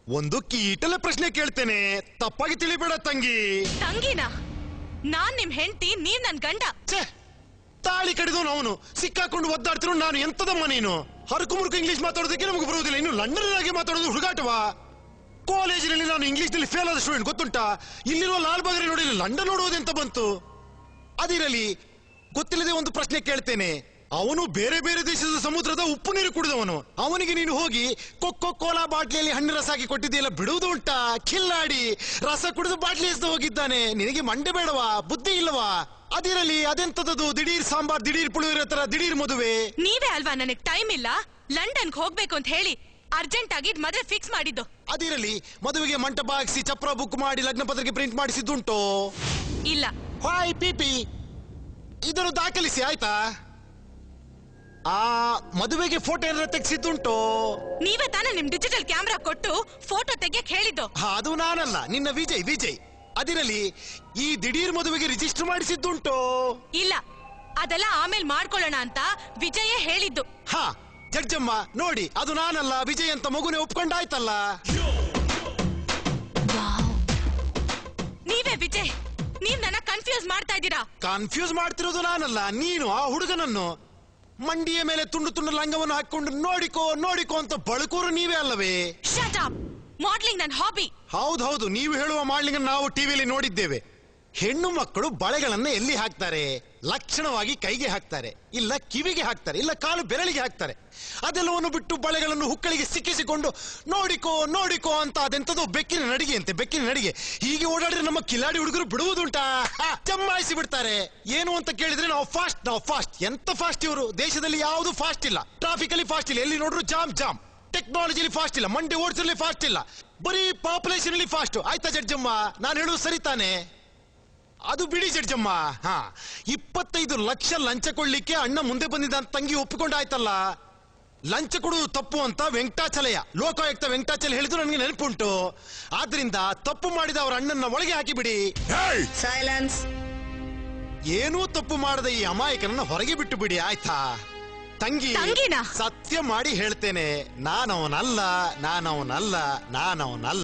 ಒಂದು ಕೀಟಲ ಪ್ರಶ್ನೆ ಕೇಳ್ತೇನೆ, ತಪ್ಪಾಗಿ ತಿಳಿಬೇಡ ತಂಗಿ. ತಂಗಿನ? ನಾನ್ ನಿಮ್ ಹೆಂಡತಿ, ನೀವ್ ನನ್ ಗಂಡ. ತಾಳಿ ಕಡಿದವನು ಅವನು, ಸಿಕ್ಕಾಕೊಂಡು ಒದ್ದಾಡ್ತಿರೋ ನಾನು. ಎಂತದಮ್ಮ ನೀನು? ಹರಕು ಮುರುಕು ಇಂಗ್ಲಿಷ್ ಮಾತಾಡೋದಕ್ಕೆ ನಮಗೆ ಬರುವುದಿಲ್ಲ, ಇನ್ನು ಲಂಡನ್ ಆಗಿ ಮಾತಾಡೋದು ಹುಡುಗಾಟವಾ? ಕಾಲೇಜಿನಲ್ಲಿ ನಾನು ಇಂಗ್ಲಿಷ್ ನಲ್ಲಿ ಫೇಲ್ ಆದ ಸ್ಟೂಡೆಂಟ್, ಗೊತ್ತುಂಟಾ? ಇಲ್ಲಿರುವ ಲಾಲ್ ಬಾಗರಿ ನೋಡಿ ಲಂಡನ್ ನೋಡುವುದೆಂತ ಬಂತು? ಅದಿರಲಿ, ಗೊತ್ತಿಲ್ಲದೆ ಒಂದು ಪ್ರಶ್ನೆ ಕೇಳ್ತೇನೆ. ಅವನು ಬೇರೆ ಬೇರೆ ದೇಶದ ಸಮುದ್ರದ ಉಪ್ಪು ನೀರು ಕುಡಿದವನು. ಅವನಿಗೆ ನೀನು ಹೋಗಿ ಕೊಕ್ಕೋ ಕೋಲಾ ಬಾಟ್ಲಿಯಲ್ಲಿ ಹಣ್ಣು ರಸ ಹಾಕಿ ಕೊಟ್ಟಿದೆಯಲ್ಲ, ಬಿಡುವುದು ಉಂಟಾ? ಖಿಲ್ಲಾಡಿ ರಸ ಕುಡಿದು ಬಾಟ್ಲಿ ಎಸ್ದು ಹೋಗಿದ್ದಾನೆ. ನಿನಗೆ ಮಂಡೆ ಬೇಡವಾ? ಬುದ್ಧಿ ಇಲ್ಲವಾ? ಅದಿರಲಿ, ಅದೆಂತದದು ದಿಢೀರ್ ಸಾಂಬಾರ್, ದಿಢೀರ್ ಪುಳಿಯೋಗರೆ ತರ ದಿಢೀರ್ ಮದುವೆ? ನೀವೇ ಅಲ್ವಾ ನನಗ್ ಟೈಮ್ ಇಲ್ಲ, ಲಂಡನ್ಗೆ ಹೋಗ್ಬೇಕು ಅಂತ ಹೇಳಿ ಅರ್ಜೆಂಟ್ ಆಗಿ ಮದುವೆ ಫಿಕ್ಸ್ ಮಾಡಿದ್ದು. ಅದಿರಲಿ, ಮದುವೆಗೆ ಮಂಟಪ ಹಾಕಿಸಿ ಚಪ್ರ ಬುಕ್ ಮಾಡಿ ಲಗ್ನ ಪತ್ರಿಕೆ ಪ್ರಿಂಟ್ ಮಾಡಿಸಿದ್ದುಂಟೋ? ಇಲ್ಲ. ಹಾಯ್ ಪಿಪಿ, ಇದನ್ನು ದಾಖಲಿಸಿ ಆಯ್ತಾ? ಆ ಮದುವೆಗೆ ಫೋಟೋ ಏನಾರ ತೆಗೆಸಿದ್ದುಂಟೋ? ನೀವೇ ತಾನೇ ನಿಮ್ ಡಿಜಿಟಲ್ ಕ್ಯಾಮ್ರಾ ಕೊಟ್ಟು ಫೋಟೋ ತೆಗಿಯಕ್ ಹೇಳಿದ್ದು. ಅದು ನಾನಲ್ಲ, ನಿನ್ನ ವಿಜಯ್. ಅದಿರಲಿ, ಈ ದಿಢೀರ್ ಮದುವೆಗೆ ರಿಜಿಸ್ಟರ್ ಮಾಡಿಸಿದ್ದುಂಟೋ? ಇಲ್ಲ, ಅದೆಲ್ಲ ಆಮೇಲೆ ಮಾಡ್ಕೊಳ್ಳೋಣ ಅಂತ ವಿಜಯೇ ಹೇಳಿದ್ದು. ಹಾ ಜಡ್ಜಮ್ಮ ನೋಡಿ, ಅದು ನಾನಲ್ಲ, ವಿಜಯ್ ಅಂತ ಮಗುನೇ ಒಪ್ಕೊಂಡಾಯ್ತಲ್ಲ. ನೀವೇ ವಿಜಯ್, ನೀವ್ ನನ್ನ ಕನ್ಫ್ಯೂಸ್ ಮಾಡ್ತಾ ಇದ್ದೀರಾ. ಕನ್ಫ್ಯೂಸ್ ಮಾಡ್ತಿರೋದು ನಾನಲ್ಲ, ನೀನು ಆ ಹುಡುಗನನ್ನು. ಮಂಡಿಯ ಮೇಲೆ ತುಂಡು ತುಂಡು ಲಂಗವನ್ನು ಹಾಕೊಂಡು ನೋಡಿಕೋ ಅಂತ ಬಳುಕೋರು ನೀವೇ ಅಲ್ಲವೇ? Shut up. ಮಾಡ್ಲಿಂಗ್ ನನ್ನ ಹಾಬಿ. ಹೌದು, ನೀವು ಹೇಳುವ ಮಾಡ್ಲಿಂಗ್ ನಾವು ಟಿವಿಯಲ್ಲಿ ನೋಡಿದ್ದೇವೆ. ಹೆಣ್ಣು ಮಕ್ಕಳು ಬಳೆಗಳನ್ನ ಎಲ್ಲಿ ಹಾಕ್ತಾರೆ? ಲಕ್ಷಣವಾಗಿ ಕೈಗೆ ಹಾಕ್ತಾರೆ, ಇಲ್ಲ ಕಿವಿಗೆ ಹಾಕ್ತಾರೆ, ಇಲ್ಲ ಕಾಲು ಬೆರಳಿಗೆ ಹಾಕ್ತಾರೆ. ಅದೆಲ್ಲವನ್ನು ಬಿಟ್ಟು ಬಳೆಗಳನ್ನು ಹುಕ್ಕಳಿಗೆ ಸಿಕ್ಕಿಸಿಕೊಂಡು ನೋಡಿಕೋ ಅಂತ ಅದೆಂತದೋ ಬೆಕ್ಕಿನ ನಡಿಗೆ ಹೀಗೆ ಓಡಾಡಿದ್ರೆ ನಮ್ಮ ಕಿಲಾಡಿ ಹುಡುಗರು ಬಿಡುವುದುಂಟಾ? ಜಮಾಯಿಸಿ ಬಿಡ್ತಾರೆ. ಏನು ಅಂತ ಕೇಳಿದ್ರೆ ನಾವು ಫಾಸ್ಟ್. ಎಂತ ಫಾಸ್ಟ್ ಇವರು? ದೇಶದಲ್ಲಿ ಯಾವುದು ಫಾಸ್ಟ್ ಇಲ್ಲ. ಟ್ರಾಫಿಕ್ ಅಲ್ಲಿ ಫಾಸ್ಟ್ ಇಲ್ಲ, ಎಲ್ಲಿ ನೋಡ್ರು ಜಾಮ್. ಟೆಕ್ನಾಲಜಿಲಿ ಫಾಸ್ಟ್ ಇಲ್ಲ, ಮಂಡಿ ಓಡಿಸಲಿ ಫಾಸ್ಟ್ ಇಲ್ಲ, ಬರೀ ಪಾಪ್ಯುಲೇಷನ್ ಅಲ್ಲಿ ಫಾಸ್ಟ್. ಆಯ್ತಾ ಜಡ್ಜಮ್ಮ, ನಾನು ಹೇಳುದು ಸರಿ ತಾನೆ? ಅದು ಬಿಡಿ ಜಡ್ಜಮ್ಮ. 25 ಲಕ್ಷ ಲಂಚ ಕೊಡ್ಲಿಕ್ಕೆ ಅಣ್ಣ ಮುಂದೆ ಬಂದಿದ್ದ ಅಂತ ತಂಗಿ ಒಪ್ಪಿಕೊಂಡಾಯ್ತಲ್ಲ. ಲಂಚ ಕೊಡುವುದು ತಪ್ಪು ಅಂತ ಲೋಕಾಯುಕ್ತ ವೆಂಕಟಾಚಲ ಹೇಳಿದ್ರು ನನಗೆ ನೆನಪುಂಟು. ಆದ್ರಿಂದ ತಪ್ಪು ಮಾಡಿದ ಅವರ ಅಣ್ಣನ ಒಳಗೆ ಹಾಕಿಬಿಡಿ. ಸೈಲೆನ್ಸ್. ಏನೂ ತಪ್ಪು ಮಾಡದ ಈ ಅಮಾಯಕನನ್ನ ಹೊರಗೆ ಬಿಟ್ಟು ಬಿಡಿ ಆಯ್ತಾ? ತಂಗಿ, ಸತ್ಯ ಮಾಡಿ ಹೇಳ್ತೇನೆ, ನಾನವನಲ್ಲ.